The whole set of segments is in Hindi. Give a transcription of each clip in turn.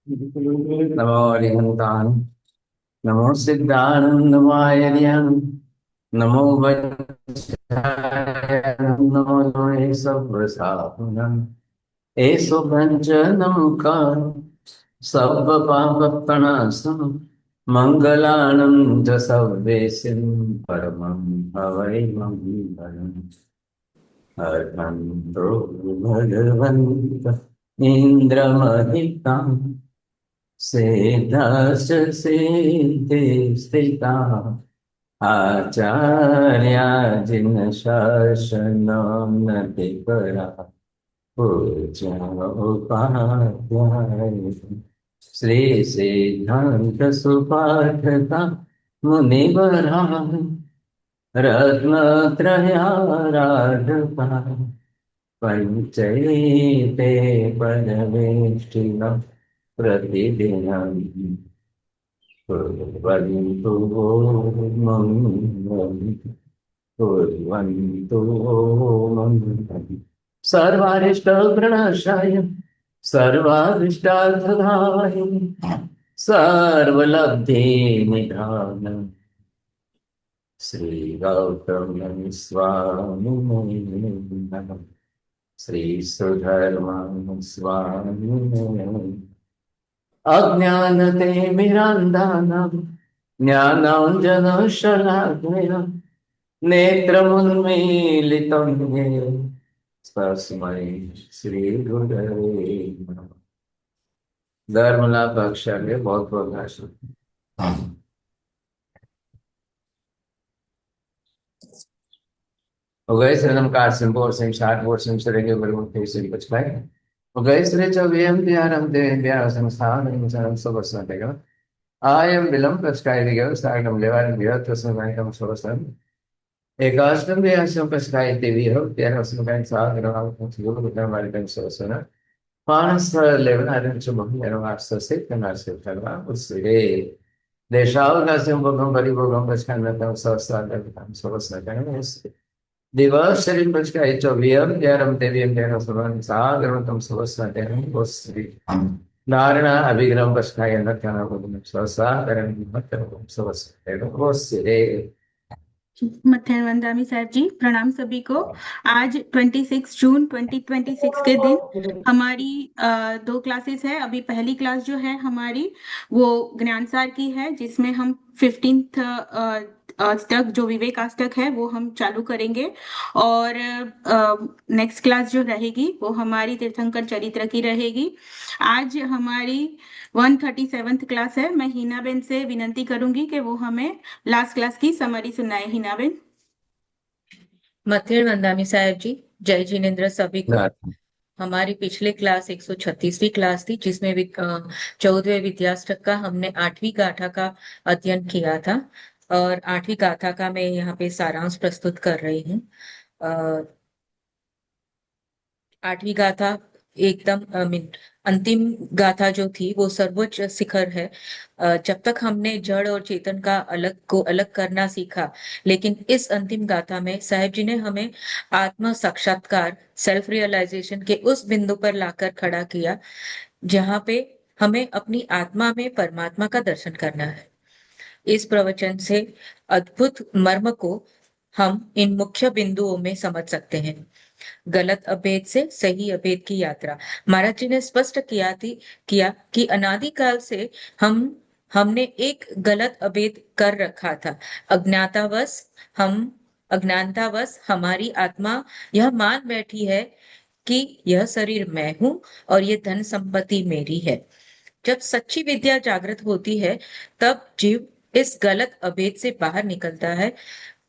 नमो अरिहन्तान् नमो सिद्धानन्दमायर्यान् नमो वज्राय नमो लोहे सव्रसाहुनम् एषु भञ्जनं कार सर्वपापप्रणाशनं मङ्गलानं च सर्वेशं परमं भवै मङ्गलम् अर्हन्तो भगवन्त इन्द्रमहिताम् सेधर्ष सिद्धि स्थिता आचार्या जिन शासनं नदिपरा पूज्य उपाध्याय श्री सिद्धांत सुपाठका मुनिवरा रत्नत्रयाराधका पञ्चैते परमेष्ठिनः प्रतिदिनं कुर्वन्तु मङ्गलं कुर्वन्तु मङ्गलं सर्वारिष्टप्रणाशाय सर्वारिष्टार्थदाय सर्वलब्धिनिधानं श्रीगौतम स्वामिने नमः श्रीसुधर्मा स्वामिने अज्ञानतिमिरान्धानां ज्ञानाञ्जनशलाकया नेत्रमुन्मीलितं येन तस्मै श्रीगुरवे नमः। धर्मलाभ अक्षर बहुत बहुत भाषण गए श्रीनम कार सिंह सिंह शाट बोर सिंह सरेंगे बरमुख थे सिंह कुछ भाई गए श्री चव्यम प्यारम दे प्यार संस्थान इंसान सब संतेगा आयम विलंब प्रस्काय दिगो सागम लेवार दियो तस्मै सोसन एकाष्टम व्यासम प्रस्काय देवी हो प्यार संकाय सागर नाम सुगुरु बिना मार्गम सोसन पानस लेवन आदम चुमह लेवन से कनार से फलवा उसरे देशावकाशम भगम परिभोगम प्रस्काय नतम सहस्त्र सोसन दिवसरिं प्रचक्रियं द्यारं देवीं द्यारं सुरं सागरवन्तं सुवस्नातेनं वस्ति नारायण अभिग्रहं प्रचक्रियं नत्यानां स्वसागरं मत्तरं सुवस्नातेनं वस्ति मथेन वंदामी साहब जी प्रणाम सभी को। आज 26 जून 2026 के दिन हमारी दो क्लासेस है। अभी पहली क्लास जो है हमारी वो ज्ञान सार की है, जिसमें हम 15th तक जो विवेक अष्टक है वो हम चालू करेंगे। और नेक्स्ट क्लास जो रहेगी वो हमारी तीर्थंकर चरित्र की रहेगी। आज हमारी 137th क्लास है। मैं हिना बेन से विनती करूंगी कि वो हमें लास्ट क्लास की समरी सुनाए। हिना बेन। मथेर वंदामी साहब जी, जय जिनेन्द्र सभी को। हमारी पिछले क्लास 136वीं क्लास थी, जिसमें 14वें विद्याष्टक का हमने 8वीं गाथा का अध्ययन किया था। और 8वीं गाथा का मैं यहाँ पे सारांश प्रस्तुत कर रही हूँ। 8वीं गाथा एकदम अंतिम गाथा जो थी वो सर्वोच्च शिखर है। जब तक हमने जड़ और चेतन का अलग करना सीखा, लेकिन इस अंतिम गाथा में साहेब जी ने हमें आत्म साक्षात्कार, सेल्फ रियलाइजेशन के उस बिंदु पर लाकर खड़ा किया जहाँ पे हमें अपनी आत्मा में परमात्मा का दर्शन करना है। इस प्रवचन से अद्भुत मर्म को हम इन मुख्य बिंदुओं में समझ सकते हैं। गलत अभेद से सही अभेद की यात्रा। महाराज जी ने स्पष्ट किया कि अनादिकाल से हमने एक गलत अभेद कर रखा था। अज्ञानतावश हमारी आत्मा यह मान बैठी है कि यह शरीर मैं हूं और ये धन संपत्ति मेरी है। जब सच्ची विद्या जागृत होती है तब जीव इस गलत अभेद से बाहर निकलता है,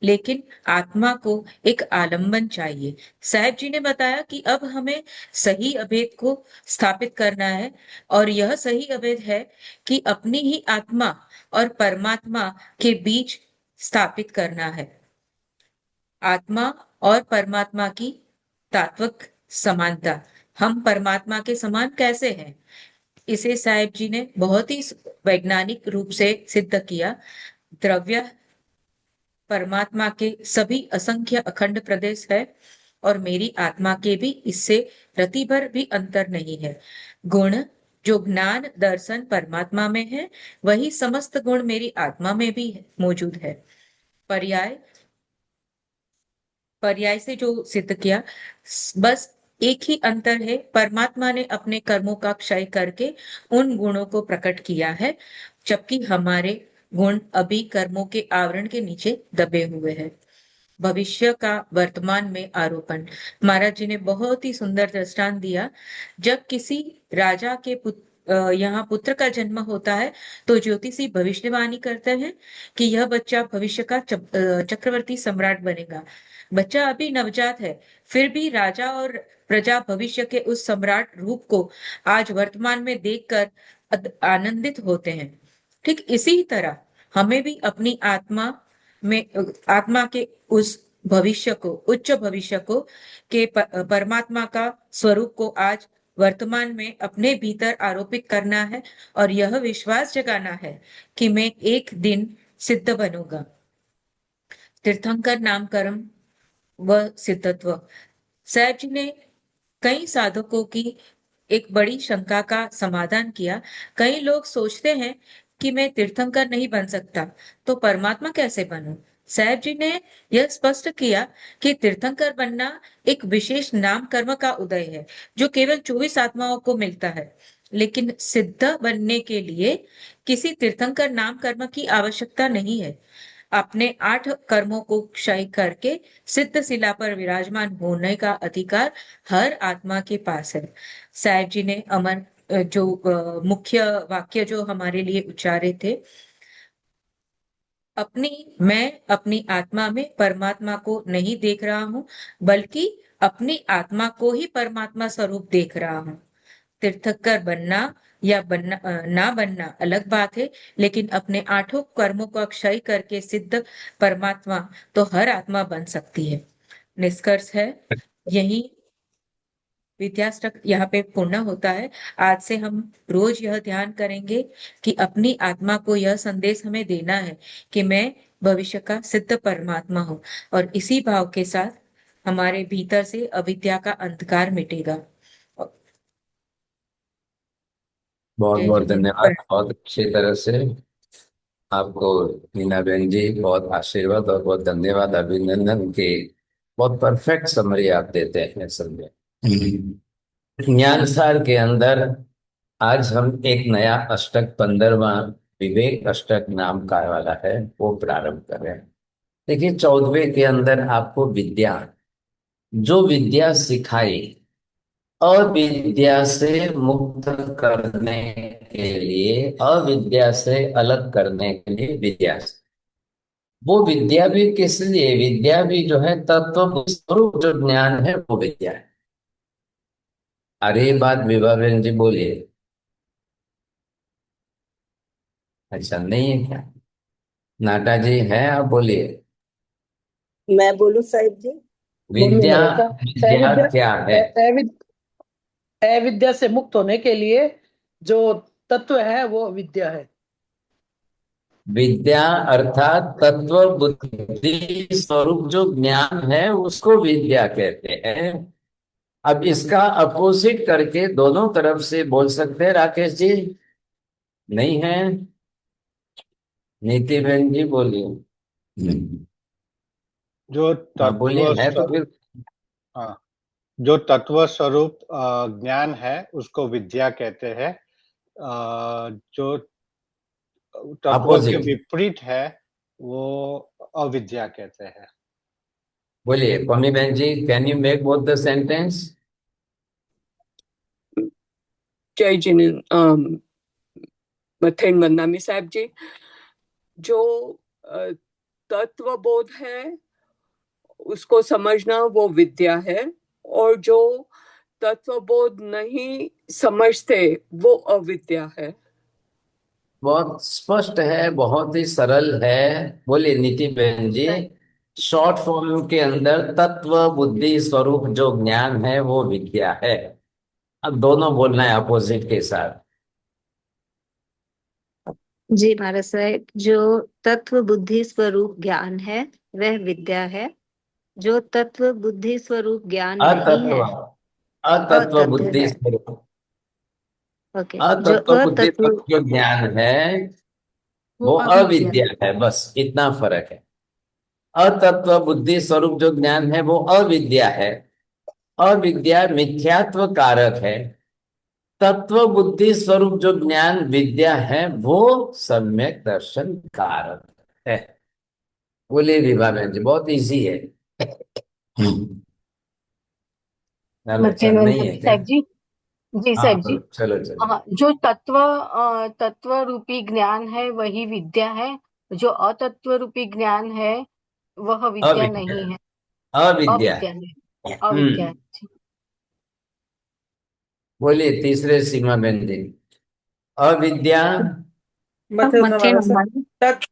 लेकिन आत्मा को एक आलंबन चाहिए। साहब जी ने बताया कि अब हमें सही अभेद को स्थापित करना है, और यह सही अभेद है कि अपनी ही आत्मा और परमात्मा के बीच स्थापित करना है। आत्मा और परमात्मा की तात्विक समानता। हम परमात्मा के समान कैसे हैं? इसे साहेब जी ने बहुत ही वैज्ञानिक रूप से सिद्ध किया। द्रव्य परमात्मा के सभी असंख्य अखंड प्रदेश है, और मेरी आत्मा के भी इससे रति भर भी अंतर नहीं है। गुण जो ज्ञान दर्शन परमात्मा में है, वही समस्त गुण मेरी आत्मा में भी मौजूद है। पर्याय पर्याय से जो सिद्ध किया, बस एक ही अंतर है, परमात्मा ने अपने कर्मों का क्षय करके उन गुणों को प्रकट किया है, जबकि हमारे गुण अभी कर्मों के आवरण के नीचे दबे हुए हैं। भविष्य का वर्तमान में आरोपण। महाराज जी ने बहुत ही सुंदर दृष्टांत दिया। जब किसी राजा के यहाँ पुत्र का जन्म होता है, तो ज्योतिषी भविष्यवाणी करते हैं कि यह बच्चा भविष्य का चक्रवर्ती सम्राट बनेगा। बच्चा अभी नवजात है, फिर भी राजा और प्रजा भविष्य के उस सम्राट रूप को आज वर्तमान में देखकर आनंदित होते हैं। ठीक इसी तरह हमें भी अपनी में आत्मा के उस भविष्य को, उच्च भविष्य को, परमात्मा का स्वरूप को आज वर्तमान में अपने भीतर आरोपित करना है और यह विश्वास जगाना है कि मैं एक दिन सिद्ध बनूंगा। तीर्थंकर नाम कर्म व सिद्धत्व। साहब जी ने कई साधकों की एक बड़ी शंका का समाधान किया। कई लोग सोचते हैं कि मैं तीर्थंकर नहीं बन सकता, तो परमात्मा कैसे बनूं? साहब जी ने यह स्पष्ट किया कि तीर्थंकर बनना एक विशेष नाम कर्म का उदय है, जो केवल 24 आत्माओं को मिलता है। लेकिन सिद्ध बनने के लिए किसी तीर्थंकर नाम कर्म की आवश्यकता नहीं है। अपने 8 कर्मों को क्षय करके सिद्ध शिला पर विराजमान होने का अधिकार हर आत्मा के पास है। साहब जी ने मुख्य वाक्य जो हमारे लिए उच्चारे थे, मैं अपनी आत्मा में परमात्मा को नहीं देख रहा हूँ, बल्कि अपनी आत्मा को ही परमात्मा स्वरूप देख रहा हूँ। तीर्थंकर बनना या ना बनना अलग बात है, लेकिन अपने 8 कर्मों का क्षय करके सिद्ध परमात्मा तो हर आत्मा बन सकती है। निष्कर्ष है, यही विद्याष्टक यहाँ पे पूर्ण होता है। आज से हम रोज यह ध्यान करेंगे कि अपनी आत्मा को यह संदेश हमें देना है कि मैं भविष्य का सिद्ध परमात्मा हूँ, और इसी भाव के साथ हमारे भीतर से अविद्या का अंधकार मिटेगा। बहुत जय बहुत धन्यवाद। जिनेन्द्र। बहुत अच्छी तरह से आपको मीना बहन जी बहुत आशीर्वाद और बहुत धन्यवाद, अभिनंदन के बहुत परफेक्ट समरी आप देते हैं समझे। ज्ञान सार के अंदर आज हम एक नया अष्टक 15वां विवेक अष्टक नाम का वाला है वो प्रारंभ कर रहे हैं। देखिए 14वें के अंदर आपको विद्या, जो विद्या सिखाई अविद्या से मुक्त करने के लिए, अविद्या से अलग करने के लिए विद्या, वो विद्या भी किस लिए, विद्या भी जो है तत्व स्वरूप जो ज्ञान है वो विद्या है। अरे ये बात विभा बहन जी बोलिए। अच्छा नहीं है क्या? नाटा जी है, आप बोलिए। मैं बोलूं साहिब जी? बोलिए विद्या, महाराज साहब। विद्या अविद्या क्या है? अविद्या से मुक्त होने के लिए जो तत्व है वो विद्या है। विद्या अर्थात तत्व बुद्धि स्वरूप जो ज्ञान है उसको विद्या कहते हैं। अब इसका अपोजिट करके दोनों तरफ से बोल सकते हैं राकेश जी? नहीं है? नीति बहन जी बोलिए। जो हाँ बोलिए, तत्व है तो स्व- फिर। हाँ, जो तत्व स्वरूप ज्ञान है उसको विद्या कहते हैं। जो तत्व के अपोजिट विपरीत है वो अविद्या कहते हैं। बोलिए पमी बहन जी, can you make both the sentence? जय जिनेन्द्र। मथेन वंदामी साहब जी, जो तत्व बोध है उसको समझना वो विद्या है, और जो तत्वबोध नहीं समझते वो अविद्या है। बहुत स्पष्ट है, बहुत ही सरल है। बोलिए नीति बहन जी। शॉर्ट फॉर्म के अंदर तत्व बुद्धि स्वरूप जो ज्ञान है वो विद्या है। अब दोनों बोलना है अपोजिट के साथ। जी महाराज साहब, जो तत्व बुद्धि स्वरूप ज्ञान है वह विद्या है। जो तत्व बुद्धि स्वरूप ज्ञान नहीं अतत्व, है, अतत्व अतत्व बुद्धि है, स्वरूप। ओके, जो अतत्व बुद्धि अतत्व, स्वरूप जो ज्ञान है वो वो अविद्या अविद्या है, बस इतना फर्क है। अतत्व बुद्धि स्वरूप जो ज्ञान है वो अविद्या है। अविद्या मिथ्यात्व कारक है। तत्व बुद्धि स्वरूप जो ज्ञान विद्या है वो सम्यक दर्शन कारक है। बोलिए विभा बहन जी, बहुत इजी है। अच्छा मध्यान्ह नहीं वंदना है क्या? साहब जी। जी हाँ साहब जी। चलो चलो। जो तत्व रूपी ज्ञान है वही विद्या है। जो अतत्व रूपी ज्ञान है वह विद्या अविद्या, नहीं है। अविद्या अविद्या है। है। अविद्या है जी। बोलिए तीसरे सीमा बहन जी। अविद्या मध्यान्ह महाराज वंदना। तत्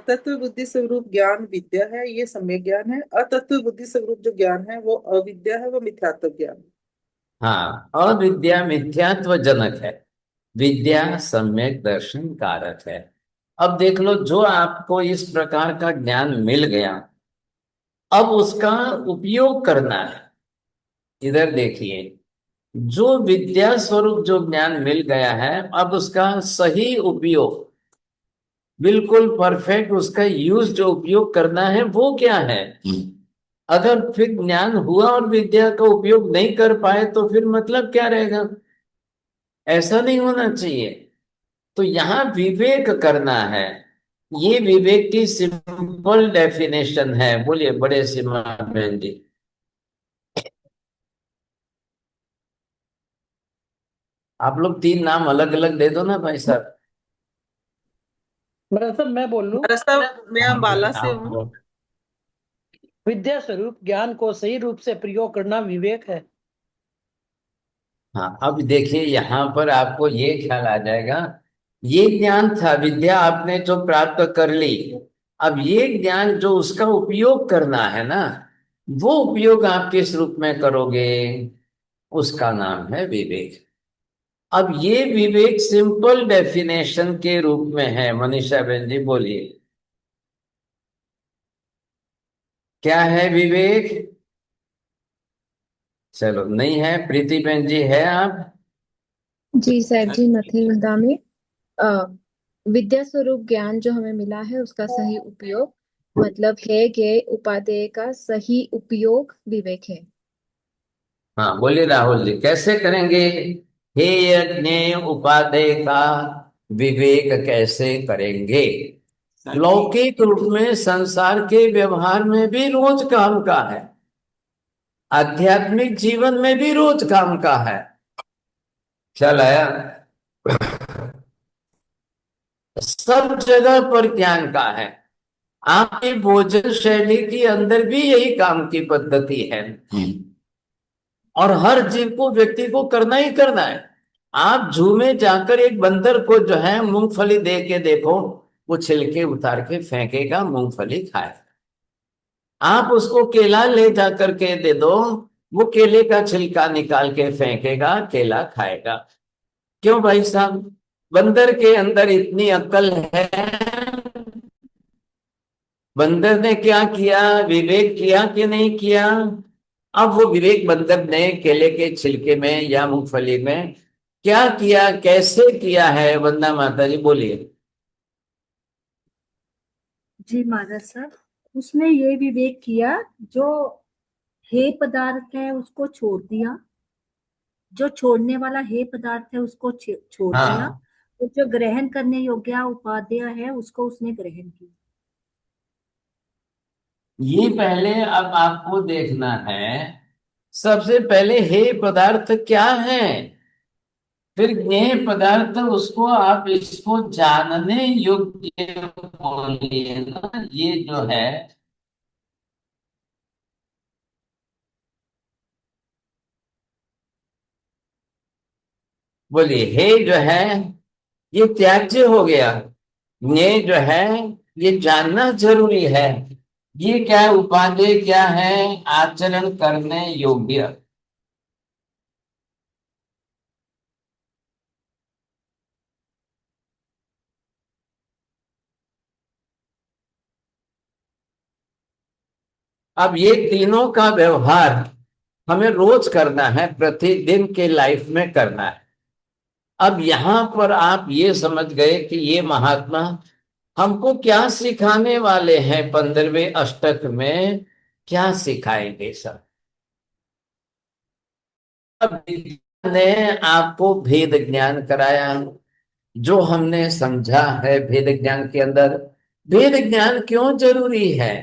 तत्व बुद्धि स्वरूप ज्ञान विद्या है, ये सम्यक ज्ञान है। अतत्व बुद्धि स्वरूप जो ज्ञान है वो अविद्या है, वो मिथ्यात्व ज्ञान है। हाँ, अविद्या मिथ्यात्व जनक है, विद्या सम्यक दर्शन कारक है। अब देख लो, जो आपको इस प्रकार का ज्ञान मिल गया, अब उसका उपयोग करना है। इधर देखिए, जो विद्या स्वरूप जो ज्ञान मिल गया है, अब उसका सही उपयोग, बिल्कुल परफेक्ट उसका यूज जो उपयोग करना है वो क्या है। अगर फिर ज्ञान हुआ और विद्या का उपयोग नहीं कर पाए तो फिर मतलब क्या रहेगा? ऐसा नहीं होना चाहिए। तो यहां विवेक करना है। ये विवेक की सिंपल डेफिनेशन है। बोलिए बड़े सीमा बहन जी। आप लोग तीन नाम अलग अलग दे दो ना भाई साहब। महाराज साहब मैं बोल लूं। महाराज साहब मैं अम्बाला से हूँ। विद्या स्वरूप ज्ञान को सही रूप से प्रयोग करना विवेक है। हाँ, अब देखिए यहां पर आपको ये ख्याल आ जाएगा, ये ज्ञान था, विद्या आपने जो प्राप्त कर ली, अब ये ज्ञान जो उसका उपयोग करना है ना, वो उपयोग आप किस रूप में करोगे, उसका नाम है विवेक। अब ये विवेक सिंपल डेफिनेशन के रूप में है। मनीषा बहन जी बोलिए, क्या है विवेक? चलो नहीं है, प्रीति बहन जी है आप? जी सर जी, मथुरा में अ, विद्या स्वरूप ज्ञान जो हमें मिला है उसका सही उपयोग, मतलब है कि उपादेय का सही उपयोग विवेक है। हाँ बोलिए राहुल जी, कैसे करेंगे? हे यज्ञ उपादेय का विवेक कैसे करेंगे? लौकिक रूप में संसार के व्यवहार में भी रोज काम का है, आध्यात्मिक जीवन में भी रोज काम का है। चल आया, सब जगह पर ज्ञान का है। आपकी भोजन शैली के अंदर भी यही काम की पद्धति है, और हर जीव को, व्यक्ति को करना ही करना है। आप जू में जाकर एक बंदर को जो है मूंगफली दे के देखो, वो छिलके उतार के फेंकेगा, मूंगफली खाएगा। आप उसको केला ले जाकर के दे दो, वो केले का छिलका निकाल के फेंकेगा, केला खाएगा। क्यों भाई साहब? बंदर के अंदर इतनी अक्ल है। बंदर ने क्या किया? विवेक किया कि नहीं किया? अब वो विवेक बंदर ने केले के छिलके में या मूंगफली में क्या किया, कैसे किया है? वंदना माता जी बोलिए। जी महाराज साहब, उसने ये विवेक किया, जो हे पदार्थ है उसको छोड़ दिया, जो छोड़ने वाला हे पदार्थ है उसको छोड़ दिया, हाँ, और जो ग्रहण करने योग्य उपादेय है उसको उसने ग्रहण किया। ये पहले अब आपको देखना है, सबसे पहले हे पदार्थ क्या है, फिर ज्ञेय पदार्थ, उसको आप इसको जानने योग्य बोलिए ना, ये जो है। बोलिए हे जो है ये त्याज्य हो गया, ज्ञेय जो है ये जानना जरूरी है। ये क्या है? उपादेय क्या है? आचरण करने योग्य। अब ये तीनों का व्यवहार हमें रोज करना है, प्रतिदिन के लाइफ में करना है। अब यहाँ पर आप ये समझ गए कि ये महात्मा हमको क्या सिखाने वाले हैं, 15वें अष्टक में क्या सिखाएंगे सब। अब ने आपको भेद ज्ञान कराया, जो हमने समझा है भेद ज्ञान के अंदर, भेद ज्ञान क्यों जरूरी है।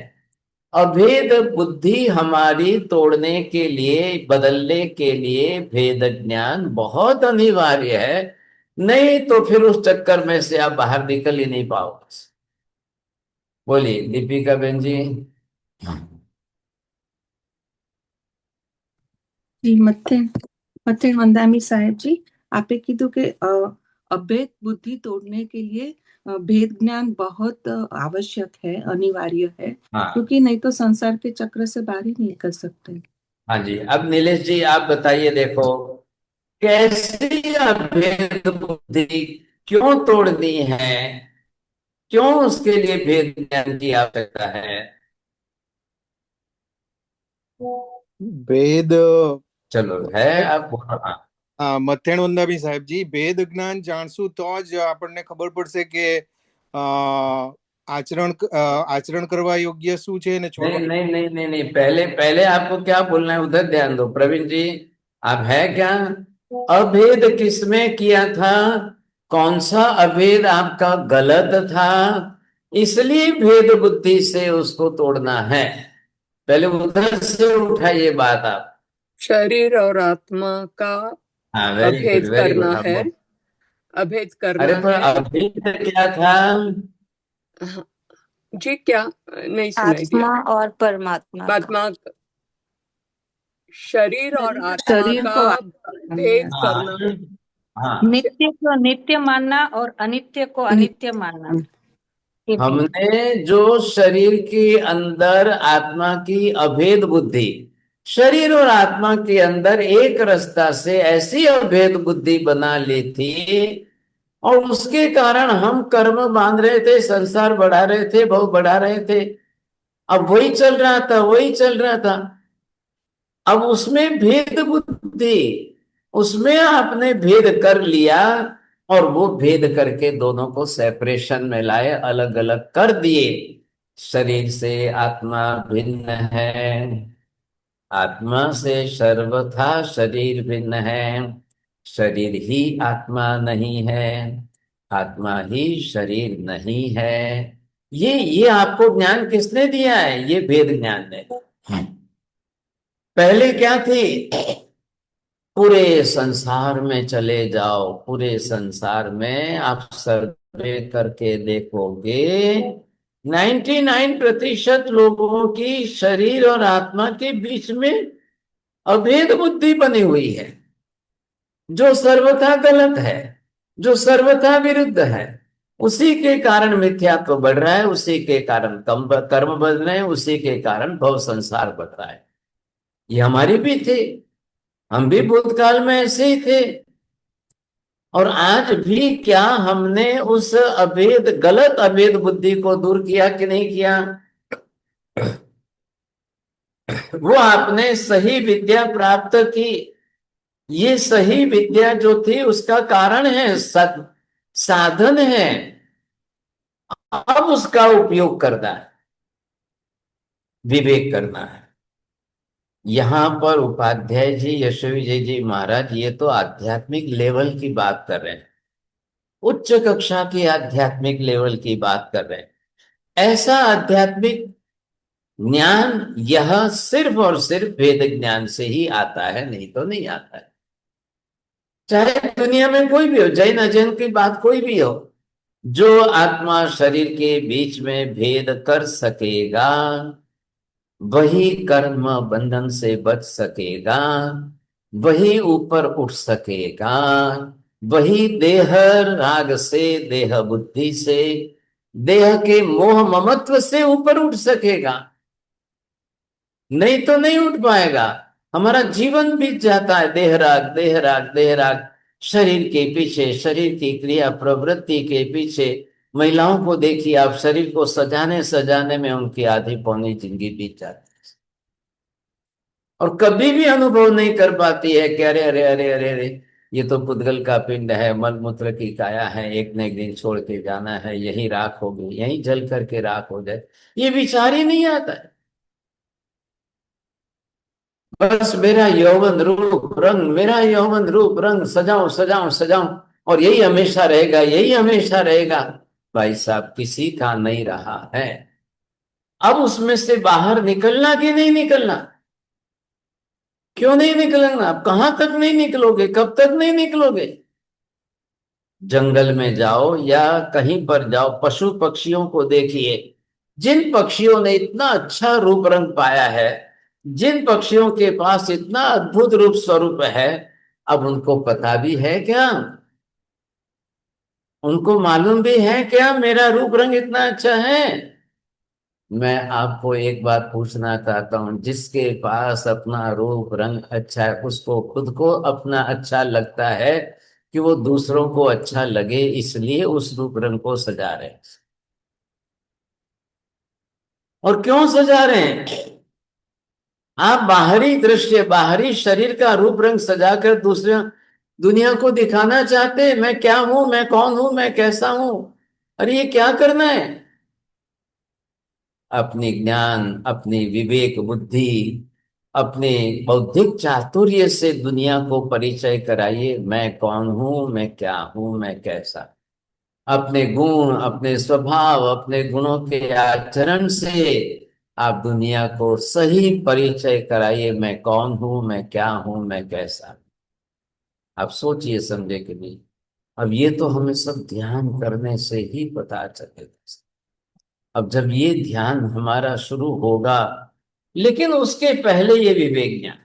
अभेद बुद्धि हमारी तोड़ने के लिए, बदलने के लिए भेद ज्ञान बहुत अनिवार्य है, नहीं तो फिर उस चक्कर में से आप बाहर निकल ही नहीं पाओगे। बोलिए दीपिका बहन जी। જી મથેન વંદામી સાહેબ जी, आपे કીધું કે અભેદ बुद्धि तोड़ने के लिए भेद ज्ञान बहुत आवश्यक है, अनिवार्य है, हाँ क्योंकि नहीं तो संसार के चक्र से बाहर ही नहीं निकल सकते। हाँ जी, अब नीलेश जी आप बताइए, देखो कैसी अभेद बुद्धि क्यों तोड़नी है, क्यों उसके लिए भेद ज्ञान की आवश्यकता है। भेद चलो है आप મથેણ વંદામી સાહેબજી, ભેદ જ્ઞાન જાણશું તો જ આપણને ખબર પડશે કે આચરણ કરવા યોગ્ય શું છે ને नहीं नहीं नहीं नहीं नहीं, पहले पहले आपको क्या बोलना है उधर ध्यान दो। प्रवीण जी आप है क्या, अभेद किसमें किया था, कौन सा अभेद आपका गलत था, इसलिए भेद बुद्धि से उसको तोड़ना है। पहले उधर से उठाइए बात आप। शरीर और आत्मा का हाँ वेरी अभेद गुड वेरी करना गुड। है, अभेद करना अरे पर है। अभेद क्या था जी क्या नहीं सुनाई दिया। आत्मा और परमात्मा का। आत्मा, शरीर और आत्मा शरीर का को भेद करना। हाँ नित्य को नित्य मानना और अनित्य को अनित्य मानना। हमने जो शरीर के अंदर आत्मा की अभेद बुद्धि, शरीर और आत्मा के अंदर एक रास्ता से ऐसी अभेद बुद्धि बना ली थी, और उसके कारण हम कर्म बांध रहे थे, संसार बढ़ा रहे थे, भाव बढ़ा रहे थे। अब वही चल रहा था, वही चल रहा था। अब उसमें भेद बुद्धि, उसमें आपने भेद कर लिया, और वो भेद करके दोनों को सेपरेशन में लाए, अलग अलग कर दिए। शरीर से आत्मा भिन्न है, आत्मा से सर्वथा शरीर भिन्न है, शरीर ही आत्मा नहीं है, आत्मा ही शरीर नहीं है। ये आपको ज्ञान किसने दिया है, ये भेद ज्ञान ने। पहले क्या थी, पूरे संसार में चले जाओ, पूरे संसार में आप सर्वे करके देखोगे 99% लोगों की शरीर और आत्मा के बीच में अभेद बुद्धि बनी हुई है, जो सर्वथा गलत है, जो सर्वथा विरुद्ध है। उसी के कारण मिथ्यात्व बढ़ रहा है, उसी के कारण कर्म बढ़ रहे हैं, उसी के कारण भव संसार बढ़ रहा है। ये हमारी भी थी, हम भी भूतकाल में ऐसे ही थे, और आज भी क्या हमने उस अभेद, गलत अभेद बुद्धि को दूर किया कि नहीं किया। वो आपने सही विद्या प्राप्त की, ये सही विद्या जो थी उसका कारण है, साधन है, अब उसका उपयोग करना है, विवेक करना है। यहां पर उपाध्याय जी, यशोविजय जी महाराज, ये तो आध्यात्मिक लेवल की बात कर रहे हैं, उच्च कक्षा की आध्यात्मिक लेवल की बात कर रहे हैं। ऐसा आध्यात्मिक ज्ञान यह सिर्फ और सिर्फ वेद ज्ञान से ही आता है, नहीं तो नहीं आता है। चाहे दुनिया में कोई भी हो, जैन अजैन की बात कोई भी हो, जो आत्मा शरीर के बीच में भेद कर सकेगा वही कर्म बंधन से बच सकेगा, वही ऊपर उठ सकेगा, वही देह राग से, देह बुद्धि से, देह के मोह ममत्व से ऊपर उठ सकेगा, नहीं तो नहीं उठ पाएगा। हमारा जीवन बीत जाता है देह राग, देह राग, देह राग, शरीर के पीछे, शरीर की क्रिया प्रवृत्ति के पीछे। महिलाओं को देखिए आप, शरीर को सजाने सजाने में उनकी आधी पौनी जिंदगी बीत जाती है, और कभी भी अनुभव नहीं कर पाती है कि अरे अरे अरे अरे अरे ये तो पुद्गल का पिंड है, मल मूत्र की काया है, एक न एक दिन छोड़ के जाना है, यही राख होगी, यही जल करके राख हो जाए, ये विचार ही नहीं आता है। बस मेरा यौवन रूप रंग, मेरा यौवन रूप रंग सजाऊं सजाऊं सजाऊं, और यही हमेशा रहेगा, यही हमेशा रहेगा। भाई साहब किसी का नहीं रहा है। अब उसमें से बाहर निकलना कि नहीं निकलना? क्यों नहीं निकलना? अब कहां तक नहीं निकलोगे, कब तक नहीं निकलोगे? जंगल में जाओ या कहीं पर जाओ, पशु पक्षियों को देखिए, जिन पक्षियों ने इतना अच्छा रूप रंग पाया है, जिन पक्षियों के पास इतना अद्भुत रूप स्वरूप है, अब उनको पता भी है क्या, उनको मालूम भी है क्या मेरा रूप रंग इतना अच्छा है? मैं आपको एक बात पूछना चाहता हूं, जिसके पास अपना रूप रंग अच्छा है, उसको खुद को अपना अच्छा लगता है कि वो दूसरों को अच्छा लगे, इसलिए उस रूप रंग को सजा रहे हैं। और क्यों सजा रहे हैं? आप बाहरी दृश्य, बाहरी शरीर का रूप रंग सजाकर दूसरे दुनिया को दिखाना चाहते हैं, मैं क्या हूं, मैं कौन हूं, मैं कैसा हूं। अरे ये क्या करना है? अपनी ज्ञान, अपनी विवेक बुद्धि, अपने बौद्धिक चातुर्य से दुनिया को परिचय कराइए, मैं कौन हूं, मैं क्या हूं, मैं कैसा। अपने गुण, अपने स्वभाव, अपने गुणों के आचरण से आप दुनिया को सही परिचय कराइए, मैं कौन हूं, मैं क्या हूं, मैं कैसा। आप सोचिए समझे कि नहीं। अब ये तो हमें सब ध्यान करने से ही पता चलेगा। अब जब ये ध्यान हमारा शुरू होगा, लेकिन उसके पहले ये विवेक ज्ञान,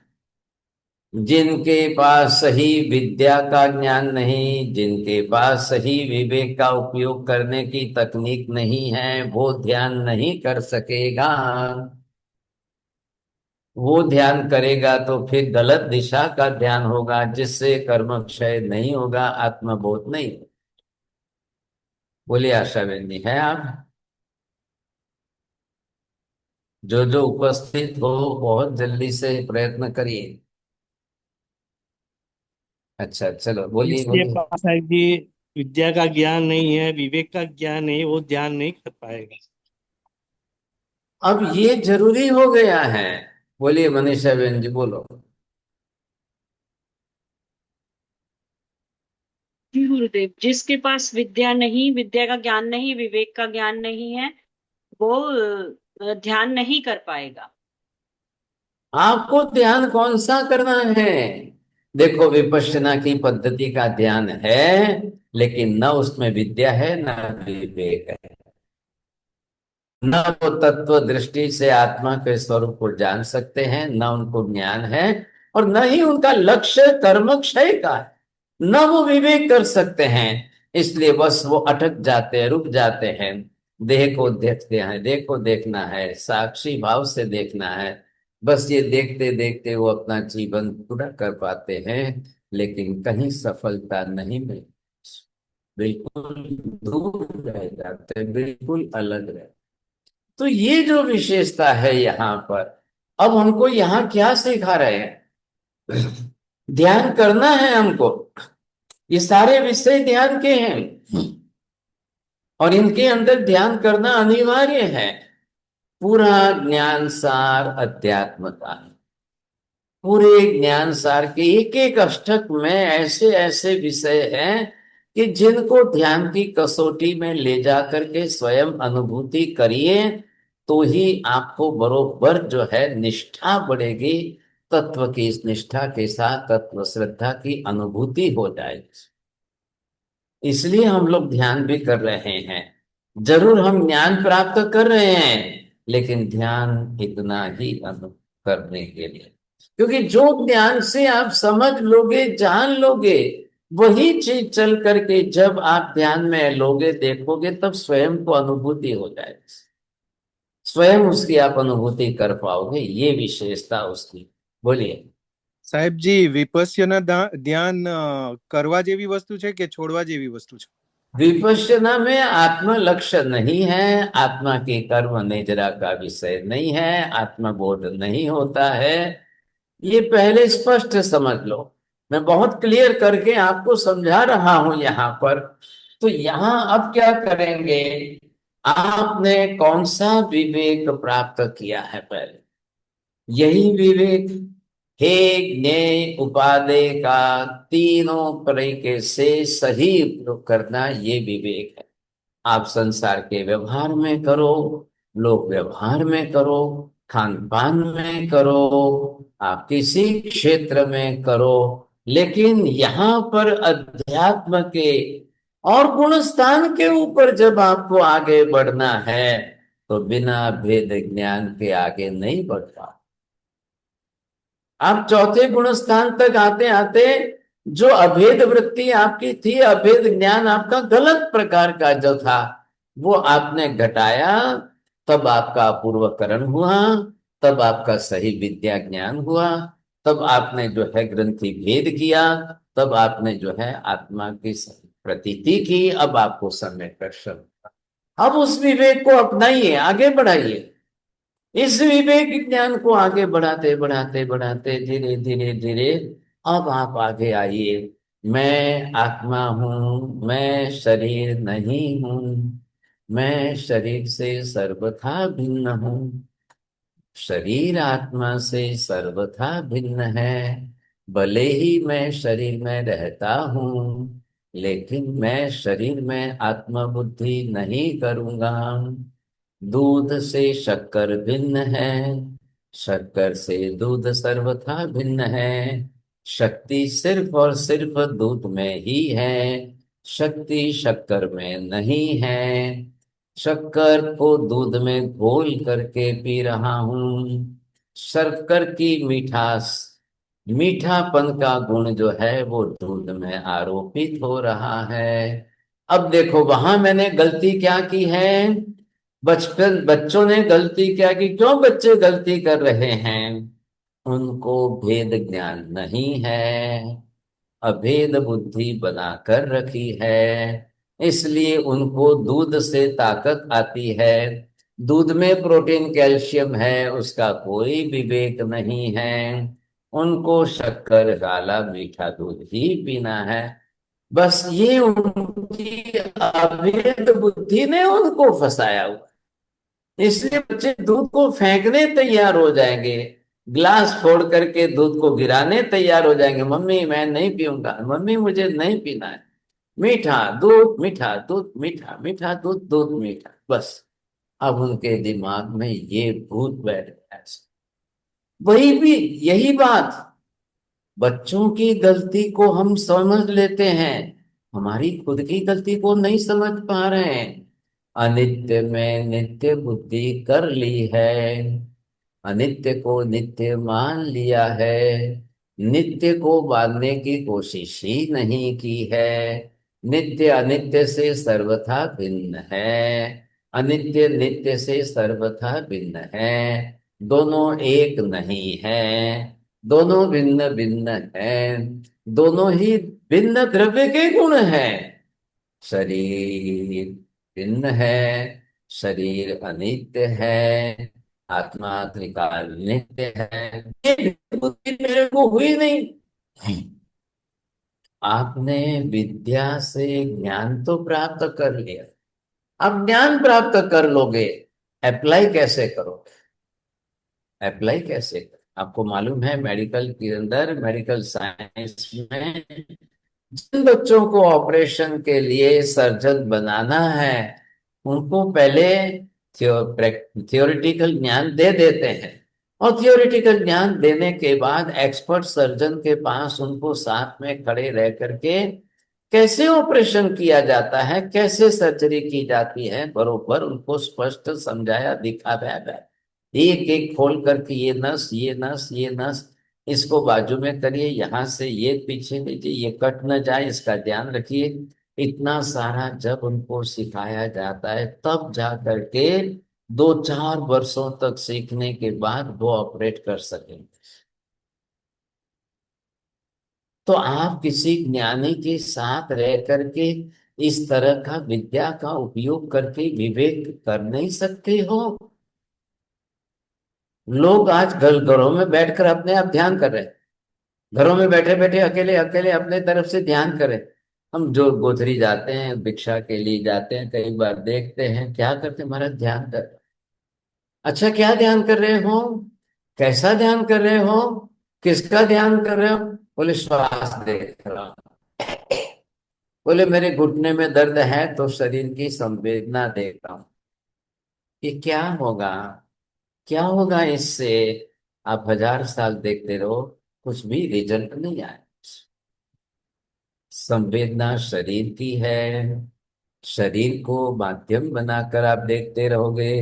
जिनके पास सही विद्या का ज्ञान नहीं, जिनके पास सही विवेक का उपयोग करने की तकनीक नहीं है, वो ध्यान नहीं कर सकेगा। वो ध्यान करेगा तो फिर गलत दिशा का ध्यान होगा, जिससे कर्म क्षय नहीं होगा, आत्मबोध नहीं होगा। बोलिए आशा बहन जी, है आप? जो उपस्थित हो बहुत जल्दी से प्रयत्न करिए। अच्छा चलो बोलिए जिसके बोलिए। पास है कि विद्या का ज्ञान नहीं है, विवेक का ज्ञान नहीं, वो ध्यान नहीं कर पाएगा। अब ये जरूरी हो गया है। बोलिए मनीषा बहन जी, बोलो। जी गुरुदेव, जिसके पास विद्या नहीं, विद्या का ज्ञान नहीं, विवेक का ज्ञान नहीं है, वो ध्यान नहीं कर पाएगा। आपको ध्यान कौन सा करना है? देखो विपश्यना की पद्धति का ध्यान है, लेकिन न उसमें विद्या है न विवेक है। न वो तत्व दृष्टि से आत्मा के स्वरूप को जान सकते हैं, न उनको ज्ञान है, और न ही उनका लक्ष्य कर्म क्षय का है, न वो विवेक कर सकते हैं। इसलिए बस वो अटक जाते हैं, रुक जाते हैं। देह को देखते हैं, देह को देखना है, साक्षी भाव से देखना है। बस ये देखते देखते वो अपना जीवन पूरा कर पाते हैं, लेकिन कहीं सफलता नहीं मिलती, बिल्कुल दूर रह जाते हैं, बिल्कुल अलग रह। तो ये जो विशेषता है यहाँ पर, अब हमको यहाँ क्या सिखा रहे हैं? ध्यान करना है हमको। ये सारे विषय ध्यान के हैं और इनके अंदर ध्यान करना अनिवार्य है। पूरा ज्ञान सार अध्यात्म का है। पूरे ज्ञान सार के एक एक अष्टक में ऐसे ऐसे विषय हैं कि जिनको ध्यान की कसौटी में ले जा करके स्वयं अनुभूति करिए, तो ही आपको बरोबर जो है निष्ठा बढ़ेगी। तत्व की इस निष्ठा के साथ तत्व श्रद्धा की अनुभूति हो जाएगी। इसलिए हम लोग ध्यान भी कर रहे हैं। जरूर हम ज्ञान प्राप्त कर रहे हैं, लेकिन ध्यान इतना ही करने के लिए, क्योंकि जो ज्ञान से आप समझ लोगे, जान लोगे, वही चीज चल करके जब आप ध्यान में लोगे, देखोगे, तब स्वयं को अनुभूति हो जाएगी। स्वयं उसकी आप अनुभूति कर पाओगे, ये विशेषता उसकी। बोलिए સાહેબ જી વિપસ્યના ધ્યાન કરવા જેવી વસ્તુ છે કે છોડવા જેવી વસ્તુ છે? विपश्यना में आत्मा लक्ष्य नहीं है, आत्मा के कर्म निजरा का विषय नहीं है, आत्मबोध नहीं होता है। ये पहले स्पष्ट समझ लो। मैं बहुत क्लियर करके आपको समझा रहा हूं यहाँ पर। तो यहाँ अब क्या करेंगे, आपने कौन सा विवेक प्राप्त किया है पहले, यही विवेक हे ज्ञेय उपादेय का तीनों तरीके से सही उपयोग करना, ये विवेक है। आप संसार के व्यवहार में करो, लोक व्यवहार में करो, खान पान में करो, आप किसी क्षेत्र में करो, लेकिन यहाँ पर अध्यात्म के और गुण स्थान के ऊपर जब आपको आगे बढ़ना है तो बिना भेद ज्ञान के आगे नहीं बढ़ पाओ। आप चौथे गुण स्थान तक आते आते जो अभेद वृत्ति आपकी थी, अभेद ज्ञान आपका गलत प्रकार का जो था, वो आपने घटाया, तब आपका अपूर्वकरण हुआ, तब आपका सही विद्या ज्ञान हुआ, तब आपने जो है ग्रंथि भेद किया, तब आपने जो है आत्मा की प्रतीति की। अब आपको सम्यक दर्शन, अब उस विवेक को अपनाइए, आगे बढ़ाइए। इस विवेक ज्ञान को आगे बढ़ाते बढ़ाते बढ़ाते धीरे धीरे धीरे अब आप आगे आइए। मैं आत्मा हूं, मैं शरीर नहीं हूं, मैं शरीर से सर्वथा भिन्न हूं। शरीर आत्मा से सर्वथा भिन्न है। भले ही मैं शरीर में रहता हूं, लेकिन मैं शरीर में आत्मा बुद्धि नहीं करूंगा। दूध से शक्कर भिन्न है, शक्कर से दूध सर्वथा भिन्न है। शक्ति सिर्फ और सिर्फ दूध में ही है, शक्ति शक्कर में नहीं है। शक्कर को दूध में घोल करके पी रहा हूं। शक्कर की मिठास, मीठापन का गुण जो है वो दूध में आरोपित हो रहा है। अब देखो वहां मैंने गलती क्या की है, बच्चों ने गलती क्या की, क्यों बच्चे गलती कर रहे हैं, उनको भेद ज्ञान नहीं है, अभेद बुद्धि बनाकर रखी है, इसलिए उनको दूध से ताकत आती है। दूध में प्रोटीन कैल्शियम है, उसका कोई विवेक नहीं है। उनको शक्कर काला मीठा दूध ही पीना है। बस ये उनकी अभेद बुद्धि ने उनको फंसाया हुआ, इसलिए बच्चे दूध को फेंकने तैयार हो जाएंगे, ग्लास फोड़ करके दूध को गिराने तैयार हो जाएंगे। मम्मी मैं नहीं पीऊंगा, मम्मी मुझे नहीं पीना है, मीठा दूध मीठा दूध मीठा मीठा दूध दूध मीठा। बस अब उनके दिमाग में ये भूत बैठ गया। वही भी यही बात, बच्चों की गलती को हम समझ लेते हैं, हमारी खुद की गलती को नहीं समझ पा रहे हैं। अनित्य में नित्य बुद्धि कर ली है, अनित्य को नित्य मान लिया है, नित्य को बांधने की कोशिश ही नहीं की है। नित्य अनित्य से सर्वथा भिन्न है, अनित्य नित्य से सर्वथा भिन्न है। दोनों एक नहीं है, दोनों भिन्न भिन्न हैं, दोनों ही भिन्न द्रव्य के गुण हैं। शरीर भिन्न है, शरीर अनित्य है, आत्मा त्रिकाल नित्य है। ये बुद्धि मेरे को हुई नहीं। आपने विद्या से ज्ञान तो प्राप्त कर लिया, अब ज्ञान प्राप्त कर लोगे, अप्लाई कैसे करोगे, अप्लाई कैसे करोगे? आपको मालूम है मेडिकल के अंदर, मेडिकल साइंस में जिन बच्चों को ऑपरेशन के लिए सर्जन बनाना है, उनको पहले थियोरिटिकल ज्ञान दे देते हैं, और थियोरिटिकल ज्ञान देने के बाद एक्सपर्ट सर्जन के पास उनको साथ में खड़े रह करके कैसे ऑपरेशन किया जाता है, कैसे सर्जरी की जाती है, बरोबर उनको स्पष्ट समझाया दिखाया गया। एक एक खोल करके ये नस ये नस ये नस, इसको बाजू में करिए, यहां से ये पीछे लीजिए, ये कट न जाए, इसका ध्यान रखिए। इतना सारा जब उनको सिखाया जाता है, तब जा करके 2-4 वर्षों तक सीखने के बाद वो ऑपरेट कर सकेंगे। तो आप किसी ज्ञानी के साथ रह करके इस तरह का विद्या का उपयोग करके विवेक कर नहीं सकते हो। लोग आज घरों में बैठकर अपने आप ध्यान कर रहे हैं, घरों में बैठे बैठे अकेले अकेले अपने तरफ से ध्यान करें। हम जो गोथरी जाते हैं, भिक्षा के लिए जाते हैं, कई बार देखते हैं क्या करते हैं, महाराज ध्यान कर। अच्छा, क्या ध्यान कर रहे हो? कैसा ध्यान कर रहे हो? किसका ध्यान कर रहे हो? बोले श्वास देख रहा हूं। बोले मेरे घुटने में दर्द है तो शरीर की संवेदना देख रहा हूं। ये क्या होगा? क्या होगा इससे? आप 1000 साल देखते रहो, कुछ भी रिजल्ट नहीं आए। संवेदना शरीर की है, शरीर को माध्यम बनाकर आप देखते रहोगे।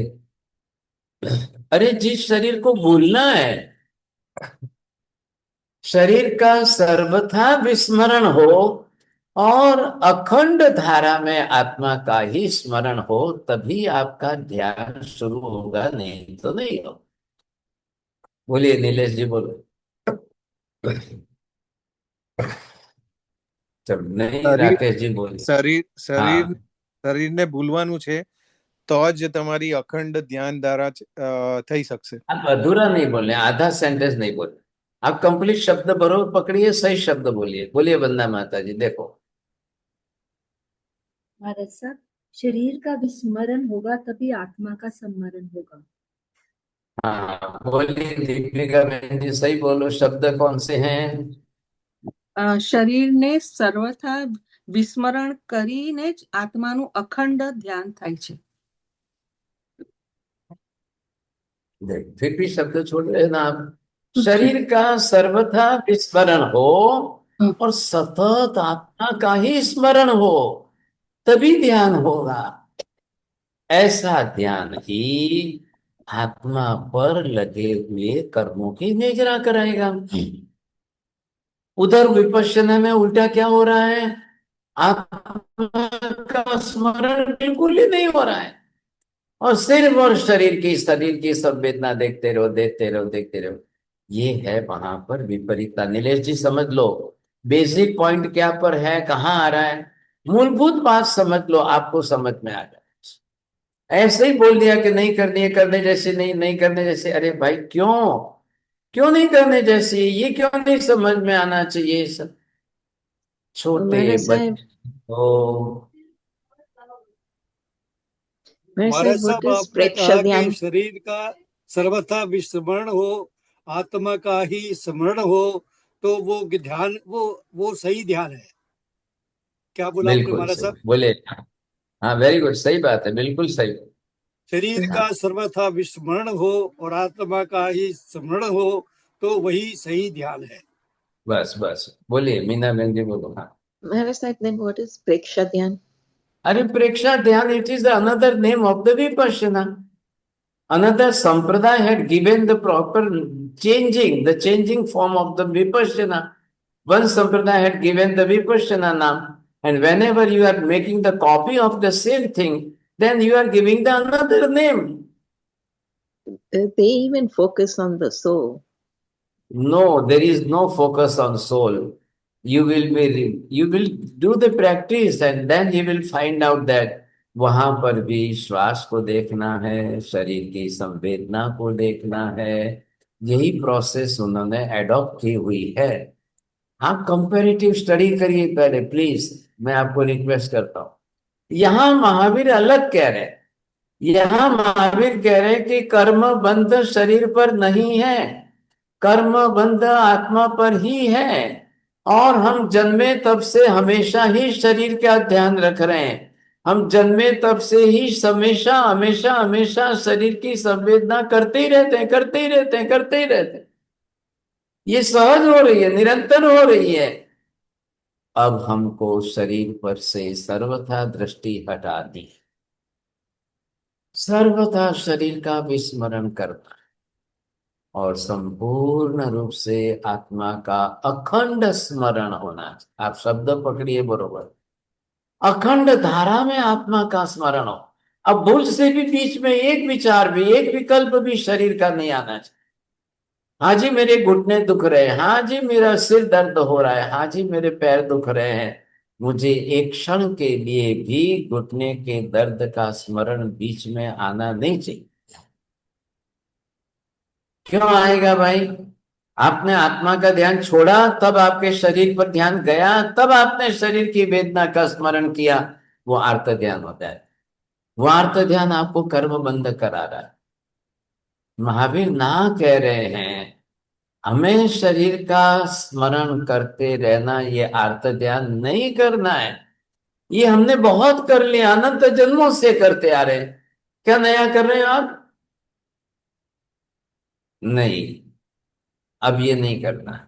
अरे जिस शरीर को भूलना है, शरीर का सर्वथा विस्मरण हो और अखंड धारा में आत्मा का ही स्मरण हो, तभी आपका ध्यान शुरू होगा, नहीं तो नहीं हो। बोलिए नीलेश जी, बोलो। चल नहीं, શરીર राकेश जी बोलिए। શરીર શરીર हाँ, શરીરને ભૂલવાનું છે તો જ તમારી અખંડ ધ્યાન ધારા થઈ શકશે। आप अधूरा नहीं बोलने, आधा सेंटेंस नहीं बोलने। आप कंप्लीट शब्द बरोबर पकड़िए, सही शब्द बोलिए। बोलिए वंदना माता जी। देखो, महाराज साहब, शरीर का विस्मरण होगा तभी आत्मा का सम्मरण होगा। हाँ बोलिए दीपिका बहन जी, सही बोलो। शब्द कौन से हैं? શરીરને સર્વથા વિસ્મરણ કરીને જ આત્માનું અખંડ ध्यान થાય છે। देख, फिर भी शब्द छोड़ रहे हैं ना आप। शरीर का सर्वथा विस्मरण हो और सतत आत्मा का ही स्मरण हो, तभी ध्यान होगा। ऐसा ध्यान ही आत्मा पर लगे हुए कर्मों की निजरा कराएगा। उधर विपश्यना में उल्टा क्या हो रहा है? आत्मा का स्मरण बिल्कुल ही नहीं हो रहा है, और सिर्फ और शरीर की संवेदना देखते रहो, देखते रहो, देखते रहो। ये है वहां पर विपरीतता। नीलेश जी समझ लो, बेसिक पॉइंट क्या पर है, कहाँ आ रहा है, मूलभूत बात समझ लो, आपको समझ में आ जाए। ऐसे ही बोल दिया कि नहीं करनी है, करने जैसे नहीं, नहीं करने जैसे। अरे भाई क्यों, क्यों नहीं करने जैसी? ये क्यों नहीं समझ में आना चाहिए? सब छोटे महाराज साहब, बच्चे तो महाराज महाराज साहब, साहब, व्हाट इज आपने कहा प्रेक्षाध्यान? कि शरीर का सर्वथा विस्मरण हो, आत्मा का ही स्मरण हो, तो वो ध्यान, वो सही ध्यान है। क्या बोला आपने बिल्कुल महाराज सही साहब? बोले। हाँ वेरी गुड, सही बात है, बिल्कुल सही। शरीर हाँ, का सर्वथा विस्मरण हो और आत्मा का ही स्मरण हो, तो वही सही ध्यान है। बस बस, बोलिए मीना बहन जी, बोलो। हाँ, महाराज साहब, then what is प्रेक्षाध्यान? अरे प्रेक्षा ध्यान, it is another name of the Vipassana. Another sampradaya had given the proper the changing form of the vipassana. One sampradaya had given the vipassana name, and whenever you are making the copy of the same thing, then you are giving the another name. They even focus on the soul. No, there is no focus on soul. You will do the practice, and then you will find out that वहां पर भी श्वास को देखना है, शरीर की संवेदना को देखना है। यही प्रोसेस उन्होंने एडॉप्ट की हुई है। आप कंपैरेटिव स्टडी करिए पहले प्लीज, मैं आपको रिक्वेस्ट करता हूं। यहां महावीर अलग कह रहे हैं। यहां महावीर कह रहे हैं कि कर्म बंध शरीर पर नहीं है, कर्म बंध आत्मा पर ही है। और हम जन्मे तब से हमेशा ही शरीर का ध्यान रख रहे हैं। हम जन्मे तब से ही हमेशा हमेशा हमेशा शरीर की संवेदना करते ही रहते हैं, करते ही रहते हैं, करते ही रहते हैं। ये सहज हो रही है, निरंतर हो रही है। अब हमको शरीर पर से सर्वथा दृष्टि हटा दी, सर्वथा शरीर का विस्मरण करना और संपूर्ण रूप से आत्मा का अखंड स्मरण होना। आप शब्द पकड़िए बरोबर, अखंड धारा में आत्मा का स्मरण हो। अब भूल से भी बीच में एक विचार भी, एक विकल्प भी शरीर का नहीं आना चाहिए। हाँ जी मेरे घुटने दुख रहे हैं, हाँ जी मेरा सिर दर्द हो रहा है, हाँ जी मेरे पैर दुख रहे हैं, मुझे एक क्षण के लिए भी घुटने के दर्द का स्मरण बीच में आना नहीं चाहिए। क्यों आएगा भाई? आपने आत्मा का ध्यान छोड़ा, तब आपके शरीर पर ध्यान गया, तब आपने शरीर की वेदना का स्मरण किया, वो आर्त ध्यान होता है। वो आर्त ध्यान आपको कर्म बंद करा रहा है। महावीर ना कह रहे हैं हमें शरीर का स्मरण करते रहना, ये आर्त ध्यान नहीं करना है। ये हमने बहुत कर लिया, अनंत जन्मों से करते आ रहे हैं। क्या नया कर रहे हैं आप? नहीं, अब ये नहीं करना है।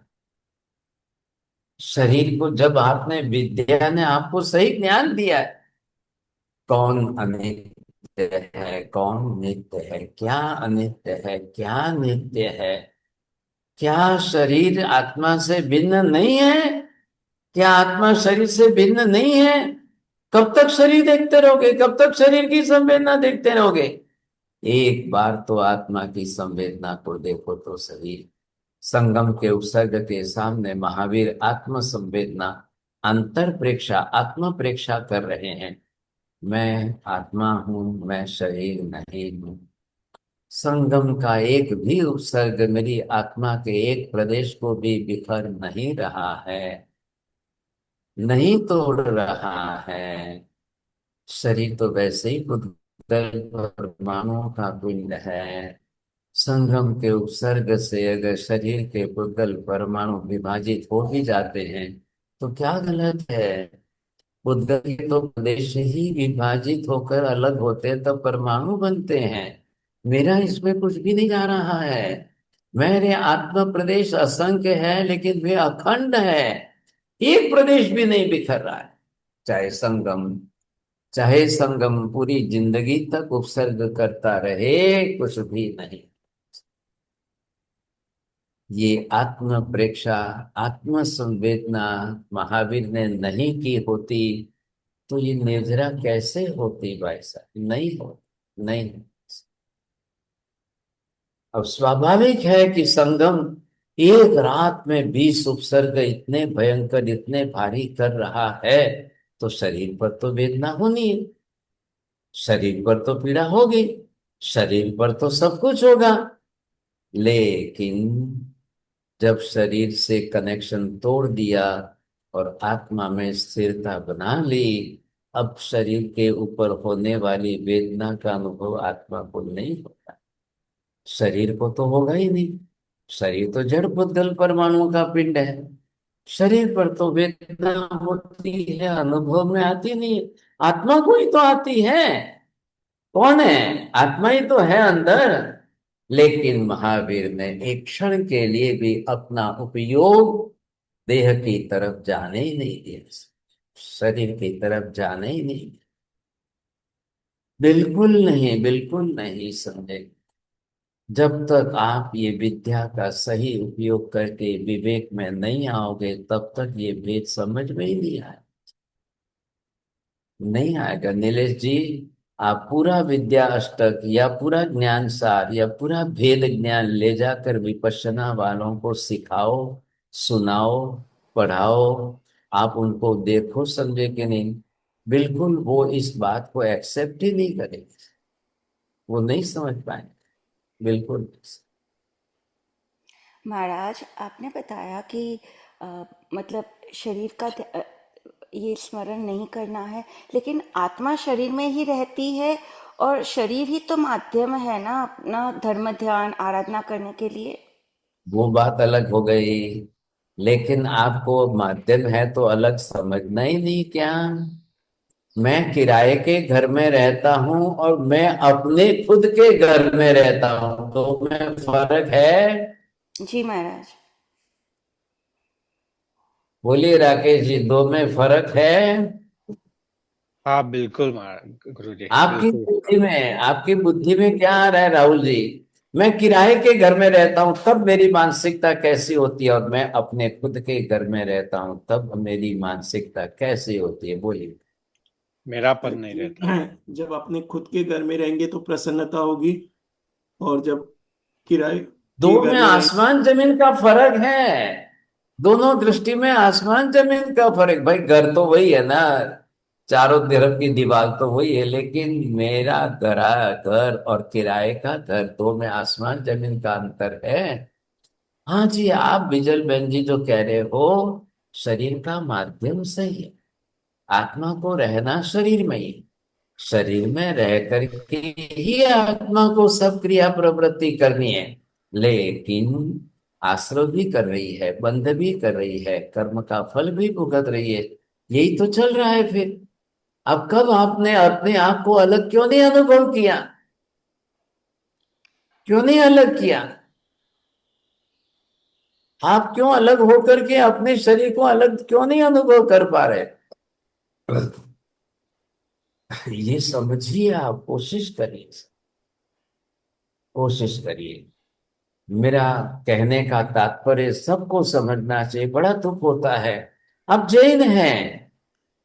शरीर को जब आपने, विद्या ने आपको सही ज्ञान दिया है, कौन अनित्य है कौन नित्य है, क्या अनित्य है क्या नित्य है, क्या शरीर आत्मा से भिन्न नहीं है, क्या आत्मा शरीर से भिन्न नहीं है। कब तक शरीर देखते रहोगे, कब तक शरीर की संवेदना देखते रहोगे? एक बार तो आत्मा की संवेदना को देखो तो सही। संगम के उपसर्ग के सामने महावीर आत्म संवेदना, अंतर प्रेक्षा, आत्म प्रेक्षा कर रहे हैं। मैं आत्मा हूं, मैं शरीर नहीं हूं। संगम का एक भी उपसर्ग मेरी आत्मा के एक प्रदेश को भी बिखर नहीं रहा है, नहीं तोड़ रहा है। शरीर तो वैसे ही पुद्गल परमाणुओं का पिंड है। संगम के उपसर्ग से अगर शरीर के पुद्गल परमाणु विभाजित हो भी जाते हैं तो क्या गलत है? पुद्गल के तो प्रदेश ही विभाजित होकर अलग होते हैं तब परमाणु बनते हैं। मेरा इसमें कुछ भी नहीं जा रहा है। मेरे आत्म प्रदेश असंख्य है लेकिन वे अखंड है, एक प्रदेश भी नहीं बिखर रहा है। चाहे संगम पूरी जिंदगी तक उपसर्ग करता रहे, कुछ भी नहीं। ये आत्म प्रेक्षा, आत्म संवेदना महावीर ने नहीं की होती तो ये निर्जरा कैसे होती भाई साहब? नहीं होती, नहीं। अब स्वाभाविक है कि संगम एक रात में 20 उपसर्ग इतने भयंकर, इतने भारी कर रहा है तो शरीर पर तो वेदना होनी है, शरीर पर तो पीड़ा होगी, शरीर पर तो सब कुछ होगा। लेकिन जब शरीर से कनेक्शन तोड़ दिया और आत्मा में स्थिरता बना ली, अब शरीर के ऊपर होने वाली वेदना का अनुभव आत्मा को नहीं होता। शरीर को तो होगा ही नहीं, शरीर तो जड़ पुद्गल परमाणुओं का पिंड है। शरीर पर तो वेदना होती है, अनुभव में आती नहीं है। आत्मा को ही तो आती है। कौन है? आत्मा ही तो है अंदर। लेकिन महावीर ने एक क्षण के लिए भी अपना उपयोग देह की तरफ जाने ही नहीं दिया, शरीर की तरफ जाने ही नहीं दिया। बिल्कुल नहीं, बिल्कुल नहीं समझे। जब तक आप ये विद्या का सही उपयोग करके विवेक में नहीं आओगे तब तक ये भेद समझ में ही नहीं आए, नहीं आएगा। नीलेश जी, आप पूरा विद्या अष्टक या पूरा ज्ञान सार या पूरा भेद ज्ञान ले जाकर विपश्यना वालों को सिखाओ, सुनाओ, पढ़ाओ, आप उनको देखो, समझे कि नहीं, बिल्कुल वो इस बात को एक्सेप्ट ही नहीं करेंगे, वो नहीं समझ पाएंगे, बिल्कुल नहीं। महाराज, आपने बताया कि मतलब शरीर का ये स्मरण नहीं करना है, लेकिन आत्मा शरीर में ही रहती है और शरीर ही तो माध्यम है ना अपना धर्म ध्यान आराधना करने के लिए। वो बात अलग हो गई, लेकिन आपको माध्यम है तो अलग समझना ही नहीं क्या? मैं किराए के घर में रहता हूं और मैं अपने खुद के घर में रहता हूं, तो में फर्क है। जी महाराज। बोलिए राकेश जी, दो में फर्क है? हाँ बिल्कुल महाराज, गुरुजी आपकी बिल्कुल। बुद्धि में, आपकी बुद्धि में क्या आ रहा है राहुल जी? मैं किराए के घर में रहता हूं तब मेरी मानसिकता कैसी होती है, और मैं अपने खुद के घर में रहता हूं तब मेरी मानसिकता कैसी होती है? बोलिए। मेरापन नहीं रहता। जब अपने खुद के घर में रहेंगे तो प्रसन्नता होगी, और जब किराए दो के घर में में रहेंगे आसमान जमीन का फर्क है, दोनों दृष्टि में आसमान जमीन का फर्क। भाई घर तो वही है ना, चारों तरफ की दीवार तो वही है, लेकिन मेरा घर और किराए का घर, दो में आसमान जमीन का अंतर है। हाँ जी, आप बिजल बहन जी जो कह रहे हो, शरीर का माध्यम सही है। आत्मा को रहना शरीर में ही, शरीर में रह करके ही आत्मा को सब क्रिया प्रवृत्ति करनी है। लेकिन आश्रय भी कर रही है, बंध भी कर रही है, कर्म का फल भी भुगत रही है। यही तो चल रहा है फिर। अब कब आपने अपने आप को अलग क्यों नहीं अनुभव किया? क्यों नहीं अलग किया? आप क्यों अलग होकर के अपने शरीर को अलग क्यों नहीं अनुभव कर पा रहे? ये समझिए, आप कोशिश करिए, कोशिश करिए। मेरा कहने का तात्पर्य सबको समझना चाहिए। बड़ा दुख होता है, आप जैन हैं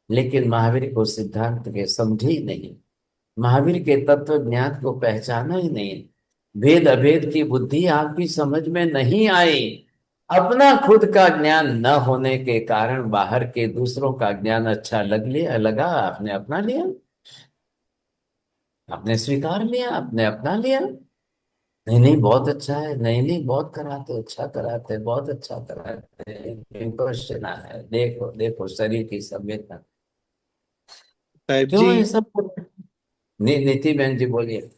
लेकिन महावीर को सिद्धांत के समझे ही नहीं, महावीर के तत्व ज्ञान को पहचाना ही नहीं, भेद अभेद की बुद्धि आपकी समझ में नहीं आई। अपना खुद का ज्ञान न होने के कारण बाहर के दूसरों का ज्ञान अच्छा लगा, आपने अपना लिया, आपने स्वीकार लिया, आपने अपना लिया। नहीं नहीं बहुत अच्छा है, नहीं नहीं बहुत कराते, अच्छा कराते, बहुत अच्छा कराते, क्वेश्चन है, देखो देखो शरीर की संवेदना साहब क्यों जी। है सब। नीति बहन जी बोलिए।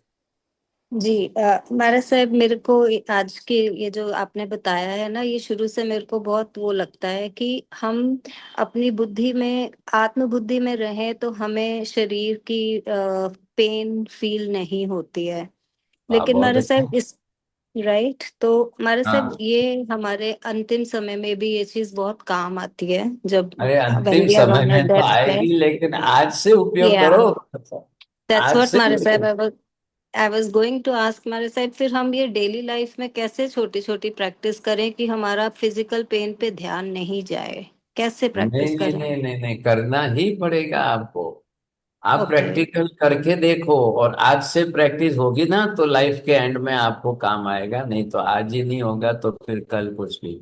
जी महाराज साहब, मेरे को आज के ये जो आपने बताया है ना, ये शुरू से मेरे को बहुत वो लगता है कि हम अपनी बुद्धि में, आत्म बुद्धि में रहें तो हमें शरीर की पेन फील नहीं होती है। वाह लेकिन बहुत महाराज अच्छा। साहब इस राइट, तो महाराज साहब हाँ, ये हमारे अंतिम समय में भी ये चीज बहुत काम आती है, जब अरे व्हेन अंतिम वी आर समय ऑन अ में तो डेथ बेड। आएगी, लेकिन आज से उपयोग या करो। दैट्स आज व्हाट से महाराज साहब, उपयोग। I was going to ask महाराज साहब, फिर हम ये डेली लाइफ में कैसे छोटी छोटी प्रैक्टिस करें कि हमारा फिजिकल पेन पे ध्यान नहीं जाए? कैसे नहीं प्रैक्टिस नहीं करें? नहीं नहीं नहीं, करना ही पड़ेगा आपको। आप ओके। प्रैक्टिकल करके देखो, और आज से प्रैक्टिस होगी ना तो लाइफ के एंड में आपको काम आएगा, नहीं तो आज ही नहीं होगा तो फिर कल कुछ भी।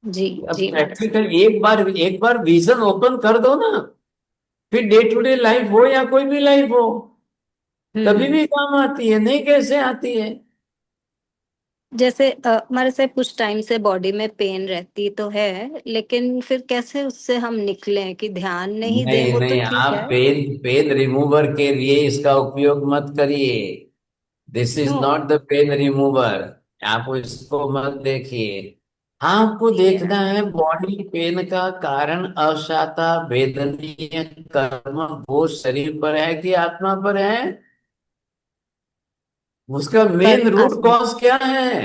जी अब जी महाराज साहब। प्रैक्टिकल एक बार विजन ओपन कर दो ना, फिर डे टू डे लाइफ हो या कोई भी लाइफ हो, कभी हम्म। भी काम आती है, नहीं कैसे आती है। जैसे हमारे से कुछ टाइम से बॉडी में पेन रहती तो है, लेकिन फिर कैसे उससे हम निकलें कि ध्यान नहीं दें, नहीं वो तो नहीं, ठीक आप है। पेन पेन रिमूवर के लिए इसका उपयोग मत करिए। This is no. Not the pain remover. आप इसको मत देखिए। आपको या देखना है बॉडी पेन का कारण अशाता वेदनीय कर्म, वो शरीर पर है कि आत्मा पर है, उसका पर मेन रूट आत्मा। कॉज क्या है।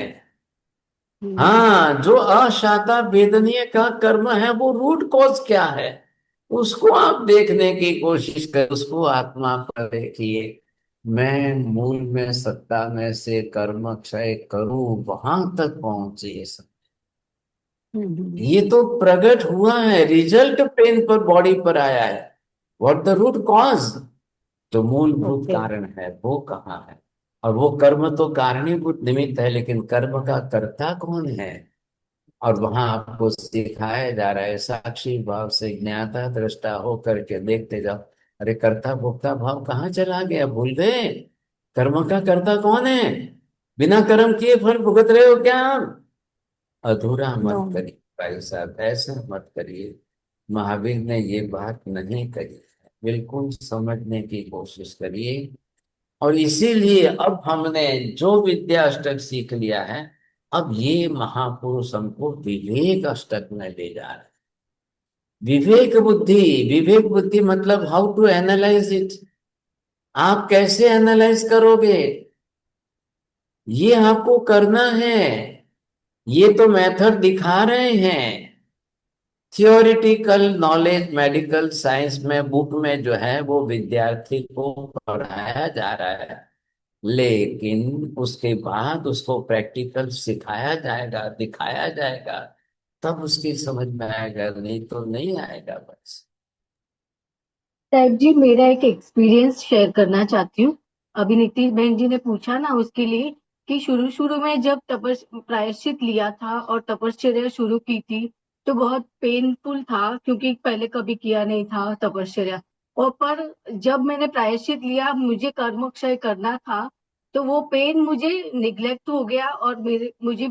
हम्म। हाँ, जो अशाता वेदनीय का कर्म है वो रूट कॉज क्या है, उसको आप देखने की कोशिश कर, उसको आत्मा पर देखिए। मैं मूल में सत्ता में से कर्म क्षय करूं, वहां तक पहुंचे सब। हम्म। ये तो प्रकट हुआ है, रिजल्ट पेन पर बॉडी पर आया है। व्हाट द रूट कॉज, जो मूलभूत ओके। कारण है वो कहाँ है। और वो कर्म तो कारणीभूत निमित्त है, लेकिन कर्म का कर्ता कौन है। और वहां आपको सिखाया जा रहा है साक्षी भाव से ज्ञाता दृष्टा हो करके देखते जाओ। अरे कर्ता भोक्ता भाव कहाँ चला गया, भूल गए? कर्म का कर्ता कौन है? बिना कर्म किए फल भुगत रहे हो क्या आप? अधूरा नो। मत करिए भाई साहब, ऐसा मत करिए। महावीर ने ये बात नहीं कही है, बिल्कुल समझने की कोशिश करिए। और इसीलिए अब हमने जो विद्या अष्टक सीख लिया है, अब ये महापुरुष हमको विवेक अष्टक में ले जा रहे हैं। विवेक बुद्धि, विवेक बुद्धि मतलब हाउ टू एनालाइज इट। आप कैसे एनालाइज करोगे, ये आपको करना है। ये तो मेथड दिखा रहे हैं, थियोरिटिकल नॉलेज मेडिकल साइंस में बुक में जो है वो विद्यार्थी को पढ़ाया जा रहा है, लेकिन उसके बाद उसको प्रैक्टिकल सिखाया जाएगा, दिखाया जाएगा, तब उसकी समझ में आएगा, नहीं तो नहीं आएगा बस। साहब जी, मेरा एक एक्सपीरियंस शेयर करना चाहती हूँ। अभी नीतीश बहन जी ने पूछा ना उसके लिए, कि शुरू शुरू में जब प्रायश्चित लिया था और तपश्चर्या शुरू की थी, तो बहुत पेनफुल था क्योंकि पहले कभी किया नहीं था तपश्चर्या। और पर जब मैंने प्रायश्चित लिया, मुझे कर्म क्षय करना था, तो वो पेन मुझे निग्लेक्ट हो गया और मुझे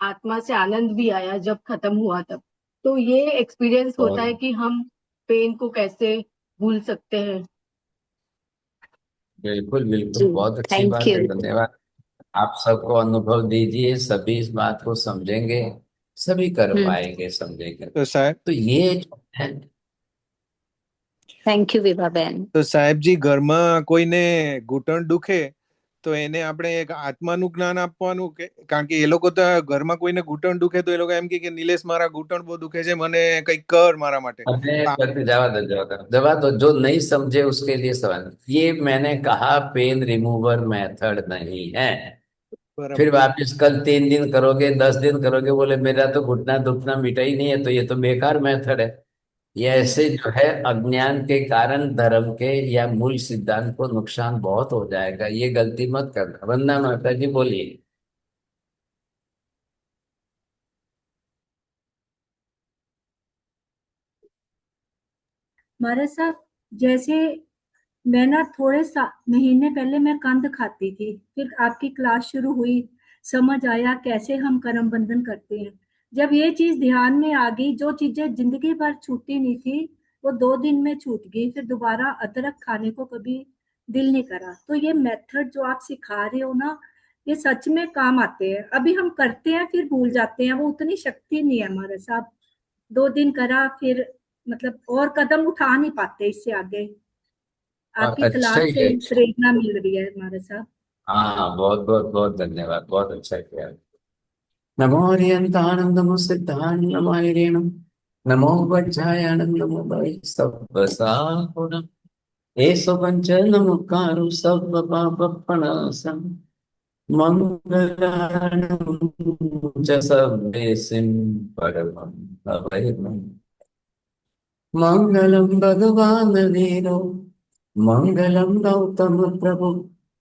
आत्मा से आनंद भी आया जब खत्म हुआ तब। तो ये एक्सपीरियंस होता है कि हम पेन को कैसे भूल सकते हैं। बिल्कुल बिल्कुल, जी, बहुत अच्छी थैंक बात है, यू। धन्यवाद। आप सबको अनुभव दीजिए, सभी इस बात को समझेंगे, सभी कर पाएंगे, समझेंगे। तो साहब तो ये जो है, થેન્ક યુ વિભાબેન। તો સાહેબજી ઘરમાં કોઈને ઘૂંટણ દુખે તો એને આપણે એક આત્માનું જ્ઞાન આપવાનું કે કારણ કે એ લોકો તો ઘરમાં કોઈને ઘૂંટણ દુખે તો એ લોકો એમ કે નિલેશ મારા ઘૂંટણ બહુ દુખે છે મને કંઈક કર મારા માટે। अरे करके जवा दो, जो नहीं समझे उसके लिए सवाल। ये मैंने कहा पेन रिमूवर मेथड नहीं है। फिर वापिस कल 3 दिन करोगे, 10 दिन करोगे, बोले मेरा तो घुटना दुखना मिटा ही नहीं है, तो ये तो बेकार मेथड है। ये ऐसे जो है अज्ञान के कारण धर्म के या मूल सिद्धांत को नुकसान बहुत हो जाएगा, ये गलती मत करना। वंदना माता जी बोलिए। महाराज साहब, जैसे मैं ना थोड़े महीने पहले मैं कंद खाती थी, फिर आपकी क्लास शुरू हुई, समझ आया कैसे हम कर्म बंधन करते हैं। जब ये चीज ध्यान में आ गई, जो चीजें जिंदगी भर छूटी नहीं थी वो 2 दिन में छूट गई, फिर दोबारा अदरक खाने को कभी दिल नहीं करा। तो ये मेथड जो आप सिखा रहे हो ना, ये सच में काम आते हैं। अभी हम करते हैं फिर भूल जाते हैं, वो उतनी शक्ति नहीं है हमारे साथ। 2 दिन करा फिर मतलब और कदम उठा नहीं पाते इससे आगे। आपकी अच्छा क्लास ही से है। प्रेरणा मिल रही है हमारे साथ। हाँ, बहुत बहुत बहुत धन्यवाद, बहुत अच्छा किया। नमो हरियंतानंदमो सिद्धान नमो हरिणम नमो वज्रायानंद नमो वैस्तवसाहुणम एसो पंचन मुखारु सब पापपणासम मंगलानं च सर्वेसिं परमं अवैमं मंगलम भगवान वीरो मंगलम गौतम प्रभु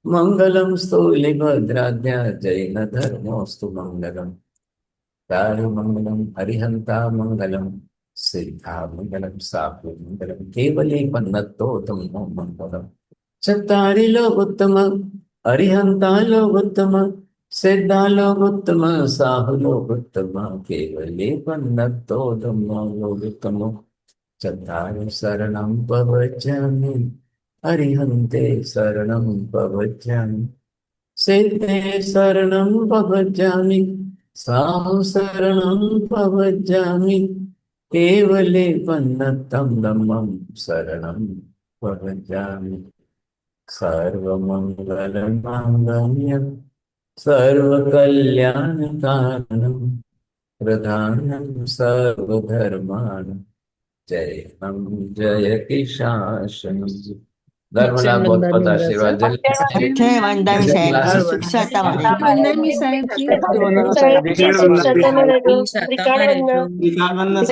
मंगलम स्थूलिभद्राध्य जैन धर्मोस्तु मंगलम दारु मंगलम अरिहंता मंगलम सिद्धा मंगलम साधु मंगलम केवली पन्नतो तमो मंगलम चत्तारि लोकोत्तम अरिहंता लोकोत्तम सिद्धा लोकोत्तम साहु लोकोत्तम केवली पन्नतो तमो लोकोत्तम चत्तारि शरणं प्रवचामि अरिहन्ते शरणं प्रवचामि सिद्धे शरणं प्रवचामि साहु शरणं प्रवचामि केवले पन्नतं धम्मं शरणं प्रवचामि सर्वमङ्गलमाङ्गल्यं सर्वकल्याणकारणं प्रधानं सर्वधर्माणां जयं जय किशासनं। धर्मलाल बहुत बहुत आशीर्वाद। વંદામી સાહેબજી